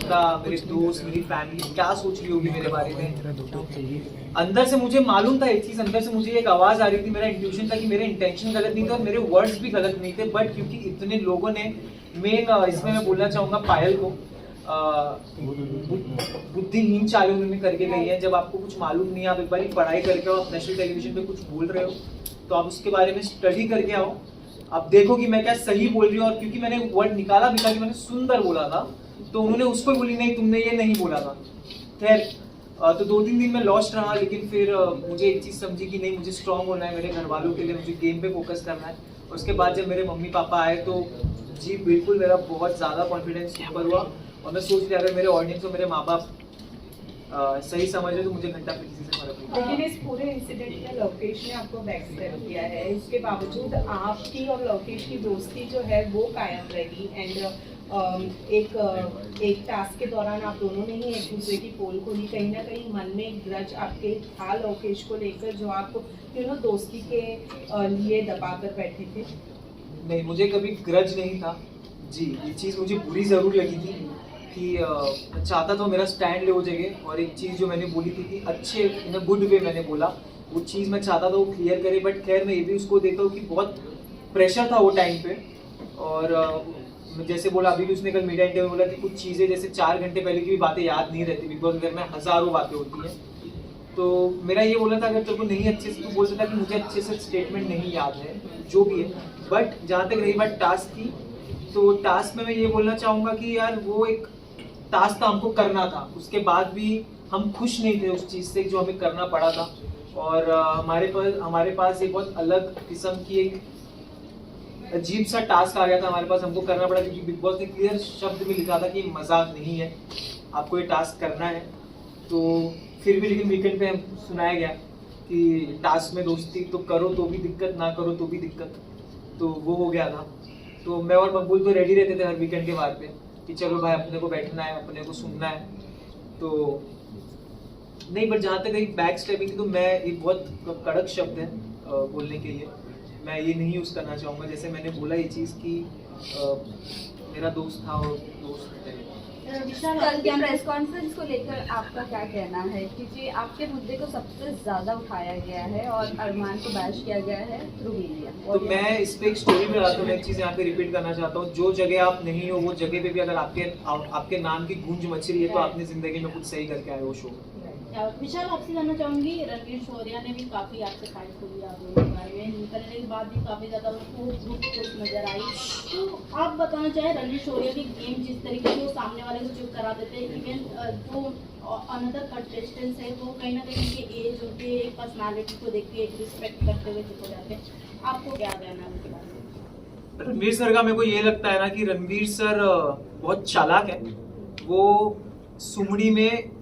जनता, मेरे दोस्त, मेरी फैमिली क्या सोच रही होगी मेरे बारे में। अंदर से मुझे मालूम था एक चीज, अंदर से मुझे एक आवाज आ रही थी, मेरा इंट्यूशन था कि मेरे इंटेंशन गलत नहीं थे और मेरे वर्ड्स भी गलत नहीं थे, बट क्योंकि इतने लोगों ने मेन इसमें मैं बोलना चाहूंगा पायल को बुद्धिहीन चाल उन्होंने करके गई है। जब आपको कुछ मालूम नहीं है, आप एक बार पढ़ाई करके आप नेशनल टेलीविजन पे कुछ बोल रहे हो तो आप उसके बारे में स्टडी करके आओ, आप देखो कि मैं क्या सही बोल रही हूँ। और क्योंकि मैंने वर्ड निकाला भी था कि मैंने सुंदर बोला था, तो उन्होंने उसको बोली नहीं तुमने ये नहीं बोला था। खैर तो 2-3 दिन में लॉस्ट रहा, लेकिन फिर मुझे एक चीज समझी कि नहीं, मुझे स्ट्रांग होना है मेरे घर वालों के लिए, मुझे गेम पे फोकस करना है। और उसके बाद जब मेरे मम्मी पापा आए तो जी बिल्कुल मेरा बहुत ज़्यादा कॉन्फिडेंस ऊपर हुआ। और मैं सोच लिया अगर मेरे ऑडियंस और मेरे माँ बाप सही समझ रहे तो मुझे घंटा किसी से फर्क नहीं। लेकिन इस पूरे इंसिडेंट में लोकेश ने आपको बैक स्टेप किया है, इसके बावजूद आपकी और लोकेश की दोस्ती जो है वो कायम रही। एंड एक टास्क के दौरान आप दोनों ने ही एक दूसरे की पोल खोली, कहीं ना कहीं मन में एक ग्रज आपके था लोकेश को लेकर जो आप दोस्ती के लिए दबा कर बैठे थे। नहीं, मुझे कभी ग्रज नहीं था जी। ये चीज़ मुझे बुरी ज़रूर लगी थी कि चाहता था मेरा स्टैंड ले हो जगह, और एक चीज़ जो मैंने बोली थी कि अच्छे इन अ गुड वे मैंने बोला, वो चीज़ मैं चाहता था वो क्लियर करे। बट खैर मैं ये भी उसको देता हूँ कि बहुत प्रेशर था वो टाइम पे। और जैसे बोला अभी भी उसने कल मीडिया इंटरव्यू में बोला कि कुछ चीज़ें जैसे 4 घंटे पहले की भी बातें याद नहीं रहती, बिग बॉस घर में हज़ारों बातें होती हैं। तो मेरा ये बोलना था अगर तेरे को नहीं अच्छे से, तू बोल सकता कि मुझे अच्छे से स्टेटमेंट नहीं याद है जो भी है। बट जहाँ तक रही बात टास्क की, तो टास्क में मैं ये बोलना चाहूँगा कि यार वो एक टास्क था, हमको करना था, उसके बाद भी हम खुश नहीं थे उस चीज़ से जो हमें करना पड़ा था। और हमारे पास एक बहुत अलग किस्म की एक अजीब सा टास्क आ गया था हमारे पास, हमको करना पड़ा क्योंकि बिग बॉस ने क्लियर शब्द में लिखा था कि मजाक नहीं है, आपको ये टास्क करना है। तो फिर भी लेकिन वीकेंड पे हम सुनाया गया कि टास्क में दोस्ती तो करो तो भी दिक्कत, ना करो तो भी दिक्कत, तो वो हो गया था। तो मैं और मकबूल तो रेडी रहते थे हर वीकेंड के बाद पे कि चलो भाई अपने को बैठना है, अपने को सुनना है। तो नहीं, बट जहाँ तक एक बैक स्टेपिंग की, तो मैं एक बहुत कड़क शब्द है बोलने के लिए, मैं ये नहीं यूज़ करना चाहूँगा। जैसे मैंने बोला ये चीज़ कि मेरा दोस्त था और दोस्त है। कल के प्रेस कॉन्फ्रेंस को लेकर आपका क्या कहना है, क्योंकि आपके मुद्दे को सबसे ज्यादा उठाया गया है और अरमान को बैश किया गया है थ्रू मीडिया। तो मैं इस पे एक स्टोरी में आता हूँ, एक चीज़ यहाँ पे रिपीट करना चाहता हूँ, जो जगह आप नहीं हो वो जगह पे भी अगर आपके नाम की गूंज मच रही है तो आपने जिंदगी में कुछ सही करके आए हो शो। विशाल, आपसे जानना चाहूंगी, रणवीर शौर्या ने भी काफी आपसे फाइट करी आप लोगों के बारे में, निकलने के बाद भी काफी ज्यादा उसको ग्रुप खुश नजर आई। तो आप बताना चाहे रणवीर शौर्या की गेम जिस तरीके से वो सामने वाले को चुप करा देते हैं, इवन जो अनदर कंटेस्टेंट्स है वो कहीं ना कहीं उनके एज, उनके पर्सनालिटी को देख के एक रिस्पेक्ट करते हुए चुप हो जाते हैं, आपको क्या कहना है उनके बारे में? रणवीर सर का मेरे को ये लगता है ना कि रणवीर सर बहुत चालाक है। वो सुमड़ी में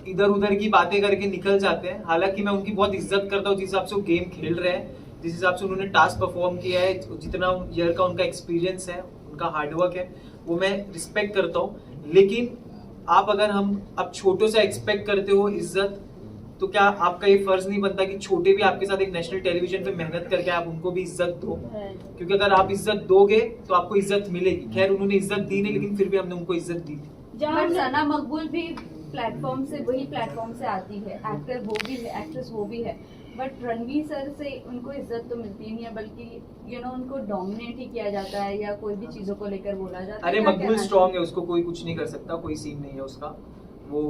इधर उधर की बातें करके निकल जाते हैं। हालांकि मैं उनकी बहुत इज्जत करता हूँ जिस हिसाब से वो गेम खेल रहे हैं, जिस हिसाब से उन्होंने टास्क परफॉर्म किया है, जितना ईयर का उनका एक्सपीरियंस है, उनका हार्डवर्क है, वो मैं रिस्पेक्ट करता हूँ। लेकिन आप अगर हम अब छोटों से एक्सपेक्ट करते हो इज्जत, तो क्या आपका ये फर्ज नहीं बनता कि छोटे भी आपके साथ एक नेशनल टेलीविजन पे मेहनत करके आप उनको भी इज्जत दो? क्योंकि अगर आप इज्जत दोगे तो आपको इज्जत मिलेगी। खैर उन्होंने इज्जत दी नहीं, लेकिन फिर भी हमने उनको इज्जत दी थी। बट सना मकबूल भी प्लेटफॉर्म से, वही प्लेटफॉर्म से आती है, एक्टर वो भी है, एक्ट्रेस वो भी है, बट रणवीर सर से उनको इज्जत तो मिलती नहीं है, बल्कि उनको डोमिनेट ही किया जाता है या कोई भी चीजों को लेकर बोला जाता है। अरे मकबूल स्ट्रांग है, उसको कोई कुछ नहीं कर सकता, कोई सीन नहीं है उसका, वो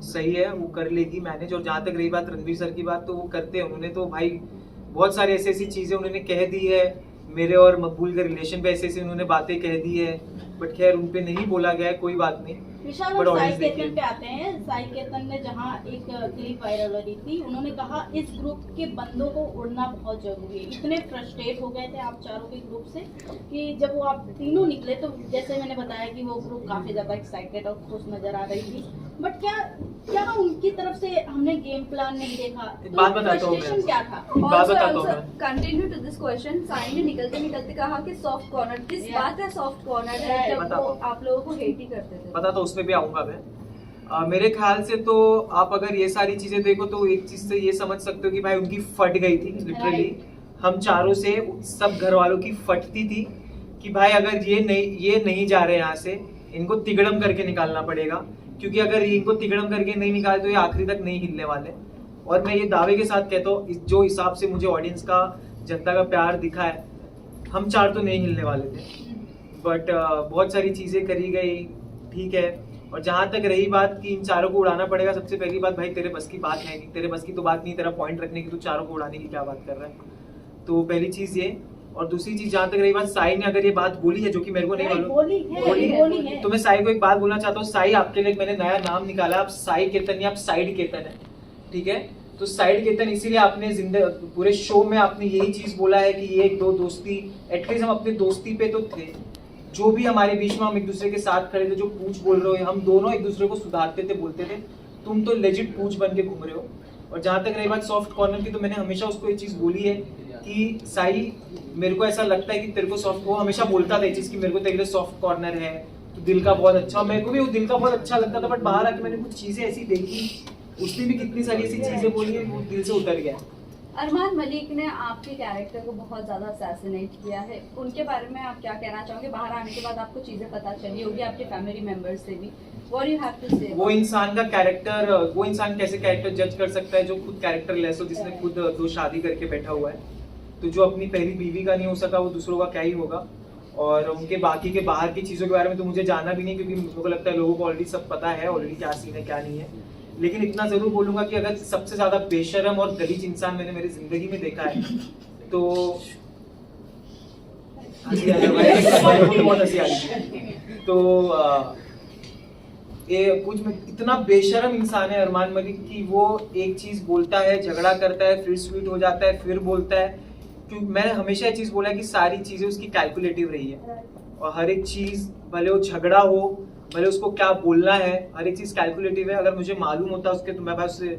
सही है, वो कर लेगी मैनेज। और जहाँ तक रही बात रणवीर सर की बात, तो वो करते हैं, उन्होंने तो भाई बहुत सारी ऐसी ऐसी चीजें उन्होंने कह दी है, मेरे और मकबूल के रिलेशन पे ऐसे ऐसे उन्होंने बातें कह दी है, बट खैर उन पे नहीं बोला गया है, कोई बात नहीं। विशाल, और साई केतन पे आते हैं। साई केतन ने जहां एक क्लिप वायरल हो रही थी, उन्होंने कहा इस ग्रुप के बंदों को उड़ना बहुत जरूरी है। इतने फ्रस्ट्रेट हो गए थे आप चारों के ग्रुप से कि जब वो आप तीनों निकले तो जैसे मैंने बताया कि वो ग्रुप काफी ज्यादा एक्साइटेड और खुश नजर आ रही थी, बट क्या उनकी तरफ से हमने गेम प्लान नहीं देखा? बात बताता हूँ मैं, क्या था? बात बताता हूँ। कंटिन्यू टू दिस क्वेश्चन, साई ने निकलते निकलते कहा कि सॉफ्ट कॉर्नर, किस बात है सॉफ्ट कॉर्नर है जब वो आप लोगों को हेट ही करते थे? पता तो उसमें भी आऊंगा मैं। मेरे ख्याल से तो आप अगर ये सारी चीजें देखो तो एक चीज से ये समझ सकते हो कि भाई उनकी फट गई थी लिटरली। हम चारों से सब घर वालों की फटती थी कि भाई अगर ये नहीं जा रहे यहाँ से इनको तिगड़म करके निकालना पड़ेगा, क्योंकि अगर इनको तिगड़म करके नहीं निकाले तो ये आखिरी तक नहीं हिलने वाले। और मैं ये दावे के साथ कहता हूँ, जो हिसाब से मुझे ऑडियंस का, जनता का प्यार दिखा है, हम 4 तो नहीं हिलने वाले थे, बट बहुत सारी चीजें करी गई, ठीक है। और जहां तक रही बात कि इन 4 को उड़ाना पड़ेगा, सबसे पहली बात भाई तेरे बस की बात है नहीं, तेरे बस की तो बात नहीं, तेरा पॉइंट रखने की, तो 4 को उड़ाने की क्या बात कर रहा है। तो पहली चीज ये, और दूसरी चीज जहां तक रही बात, साई ने अगर ये बात बोली है, जो कि मेरे को नहीं मालूम, बोली है। तो मैं साई को एक बात बोलना चाहता हूँ। साई, आपके लिए मैंने नया नाम निकाला, आप साई केतन या आप साइड केतन है, ठीक है। तो साइड केतन इसीलिए आपने जिंदगी पूरे शो में आपने यही चीज बोला है कि ये एक दो दोस्ती, एटलीस्ट हम अपनी दोस्ती पे तो थे, जो भी हमारे बीच में हम एक दूसरे के साथ खड़े थे, जो पूछ बोल रहे हो, हम दोनों एक दूसरे को सुधारते थे, बोलते थे। तुम तो लेजिट पूछ बन के घूम रहे हो। और जहां तक रही बात सॉफ्ट कॉर्नर की, तो मैंने हमेशा उसको ये चीज बोली है कि साई, मेरे को ऐसा लगता है कि तेरे को सॉफ्ट, वो हमेशा बोलता था ये चीज कि मेरे को तेरे लिए सॉफ्ट कॉर्नर है, तो दिल का बहुत अच्छा, मेरे को भी वो दिल का बहुत अच्छा लगता था। बट बाहर आके मैंने कुछ चीजें ऐसी देखी, उसने भी कितनी सारी ऐसी चीजें बोली है, वो दिल से उतर गया। अरमान मलिक ने आपके कैरेक्टर को बहुत ज़्यादा असैसिनेट किया है, उनके बारे में आप क्या कहना चाहोगे? बाहर आने के बाद आपको चीज़ें पता चली होगी आपके फैमिली मेंबर्स से भी, व्हाट यू हैव टू से? वो इंसान का कैरेक्टर, वो इंसान कैसे कैरेक्टर जज कर सकता है जो खुद कैरेक्टर लेस हो, जिसने खुद 2 शादी करके बैठा हुआ है। तो जो अपनी पहली बीवी का नहीं हो सका, वो दूसरों का क्या ही होगा। और उनके बाकी के बाहर की चीज़ों के बारे में तो मुझे जानना भी नहीं, क्योंकि मुझे को लगता है लोगों को ऑलरेडी सब पता है ऑलरेडी क्या सीन है क्या नहीं है। लेकिन इतना जरूर बोलूंगा कि अगर सबसे ज्यादा बेशरम और गलीज इंसान मैंने मेरी जिंदगी में देखा है, तो हंसी आ रही है, बहुत हंसी आ रही है। तो ये कुछ इतना बेशरम इंसान है अरमान मलिक की, वो एक चीज बोलता है, झगड़ा करता है, फिर स्वीट हो जाता है, फिर बोलता है। क्योंकि मैंने हमेशा ये चीज बोला है कि सारी चीजें उसकी कैलकुलेटिव रही है, और हर एक चीज, भले वो झगड़ा हो, भले उसको क्या बोलना है, हर एक चीज कैलकुलेटिव है। अगर मुझे मालूम होता उसके, तो मैं भाई उससे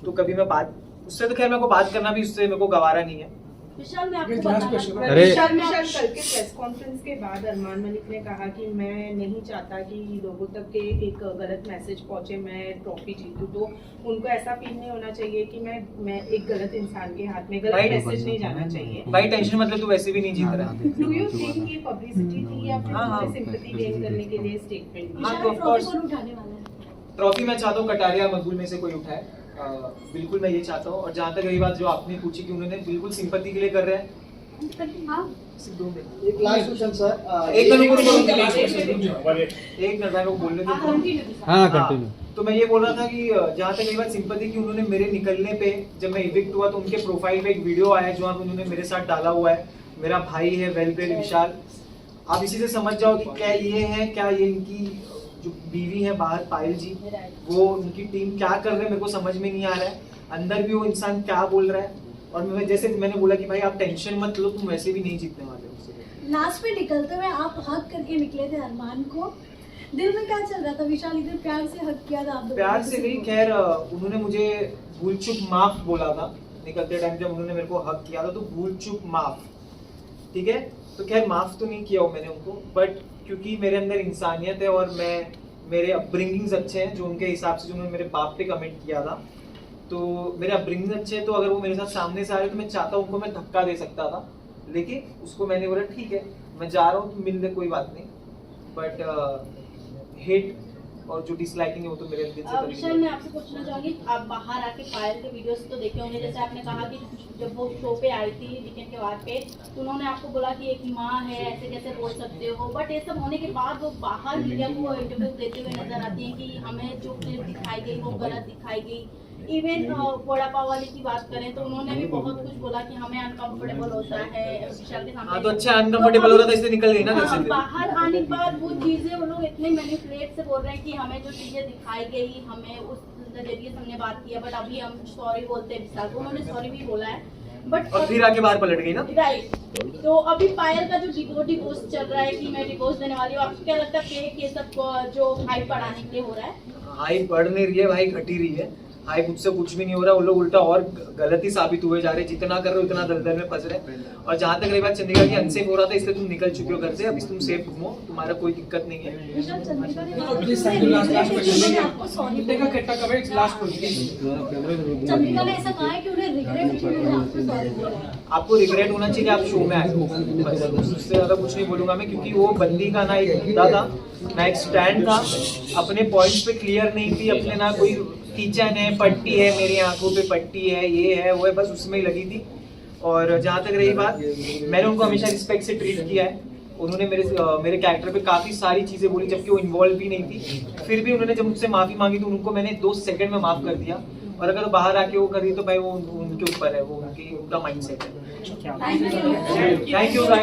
तो कभी मैं बात, उससे तो खैर मेरे को बात करना भी उससे मेरे को गवारा नहीं है। विशाल, मैं आपको बताना विशाल कल के प्रेस कॉन्फ्रेंस के बाद अरमान मलिक ने कहा कि मैं नहीं चाहता कि लोगों तक के एक गलत मैसेज पहुंचे, मैं ट्रॉफी जीतूं, तो उनको ऐसा फील नहीं होना चाहिए कि मैं एक गलत इंसान के हाथ में, गलत मैसेज नहीं जाना चाहिए। भाई टेंशन मतलब तू वैसे भी नहीं जीत रहा। डू यू थिंक ये पब्लिसिटी थी या फिर सिंपैथी गेन करने के लिए स्टेटमेंट? हाँ, तो ऑफ कोर्स ट्रॉफी मैं चाहता हूँ कटारिया मकबूल में से कोई उठाए, बिल्कुल मैं ये चाहता हूँ। और जहाँ तक रही बात जो आपने पूछी कि उन्होंने बिल्कुल सिंपैथी के लिए कर रहे हैं, हाँ, एक लास्ट क्वेश्चन सर, एक मिनट मैं बोलने दो। हाँ कंटिन्यू। तो मैं ये बोल रहा था कि जहाँ तक रही बात सिंपैथी की, उन्होंने मेरे निकलने पे, जब मैं इविक्ट हुआ तो उनके प्रोफाइल पे एक वीडियो आया जो उन्होंने मेरे साथ डाला हुआ है, मेरा भाई है वेल ब्रेड विशाल। आप इसी से समझ जाओ कि क्या ये है, क्या ये इनकी जो बीवी है बाहर पायल जी, वो उनकी टीम क्या कर रहे हैं, मेरे को समझ में नहीं आ रहा है। अंदर भी वो इंसान क्या बोल रहा है। और मैं जैसे मैंने बोला कि भाई आप टेंशन मत लो, तुम वैसे भी नहीं जीतने वाले हो। लास्ट में निकलते हुए आप हक करके निकले थे अरमान को, दिल में क्या चल रहा था? विशाल इधर प्यार से हक किया था आप? प्यार से नहीं, खैर उन्होंने मुझे भूल चुक माफ बोला था निकलते टाइम, जब उन्होंने मेरे को हक किया था, तो भूल चुक माफ, ठीक है। तो खैर माफ तो नहीं किया हूँ मैंने उनको, बट क्योंकि मेरे अंदर इंसानियत है और मैं, मेरे अपब्रिंगिंग्स अच्छे हैं, जो उनके हिसाब से जो उन्होंने मेरे बाप पे कमेंट किया था, तो मेरे अपब्रिंगिंग्स अच्छे हैं, तो अगर वो मेरे साथ सामने से आ रहे तो मैं चाहता हूँ उनको मैं धक्का दे सकता था, लेकिन उसको मैंने बोला ठीक है मैं जा रहा हूँ, मिल ले कोई बात नहीं। बट हेट और जो डिसलाइकिंग है वो तो मेरे दिल से विशाल, मैं आपसे पूछना चाहूंगी, आप बाहर आके पायल के वीडियोस तो देखे होंगे, जैसे आपने कहा कि जब वो शो पे आई थी वीकेंड के बाद पे, तो उन्होंने आपको बोला कि एक माँ है, ऐसे कैसे बोल सकते हो, बट ये सब होने के बाद वो बाहर मीडिया को इंटरव्यू देते हुए नजर आती है कि हमें जो क्लिप दिखाई गई वो गलत दिखाई गई। इवन वड़ा पाव वाली की बात करें तो उन्होंने भी बहुत कुछ बोला कि हमें अनकंफर्टेबल होता है विशाल के सामने। हाँ, तो अच्छा अनकंफर्टेबल हो रहा था इसलिए निकल गई ना घर से। बाहर आने के बाद वो चीजें वो लोग इतने मैनिपुलेट से बोल रहे हैं कि हमें जो चीजें दिखाई गई, हमें उस नजरिए से हमने बात किया, बट अभी हम सॉरी बोलते हैं विशाल को, उन्होंने सॉरी भी बोला है, बट और फिर आके बाहर पलट गई ना। राइट। तो अभी पायल का जो डिवोर्स चल रहा है कि मैं डिवोर्स देने वाली हूँ, आपको क्या लगता है फेक ये सब जो हाइप बढ़ाने के लिए हो रहा है? हाइप बढ़ नहीं रही है भाई, घटी रही है। हाइप मुझसे कुछ भी नहीं हो रहा, वो लोग उल्टा और गलत ही साबित हुए जा रहे, जितना कर रहे हो उतना दलदल में फंस रहे। और जहाँ तक रही बात चंडीगढ़ की, अनसेफ हो रहा था इसलिए तुम निकल चुके हो घर से, अभी तुम सेफ घूमो, तुम्हारा कोई दिक्कत नहीं है। विशाल चंडीगढ़ ने आपको सॉरी चंडीगढ़ ने ऐसा कहा है कि उन्हें रिग्रेट फील हो रहा है आपको सॉरी बोला। आपको रिग्रेट होना चाहिए कि आप शो में आए हो, बस उससे ज्यादा कुछ नहीं बोलूंगा मैं, क्योंकि वो बंदी का ना एक मुद्दा था ना एक स्टैंड था, अपने पॉइंट्स पे क्लियर नहीं थी, अपने ना कोई किचन है, पट्टी है, मेरी आंखों पे पट्टी है, ये है वो है, बस उसमें ही लगी थी। और जहाँ तक रही बात, मैंने उनको हमेशा रिस्पेक्ट से ट्रीट किया है। उन्होंने मेरे कैरेक्टर पे काफ़ी सारी चीज़ें बोली जबकि वो इन्वॉल्व भी नहीं थी, फिर भी उन्होंने जब मुझसे माफ़ी मांगी तो उनको मैंने 2 सेकंड में माफ़ कर दिया। और अगर वो बाहर आके वो कर रही तो भाई वो उनके ऊपर है, वो उनका माइंड सेट है। Thank you. Thank you guys.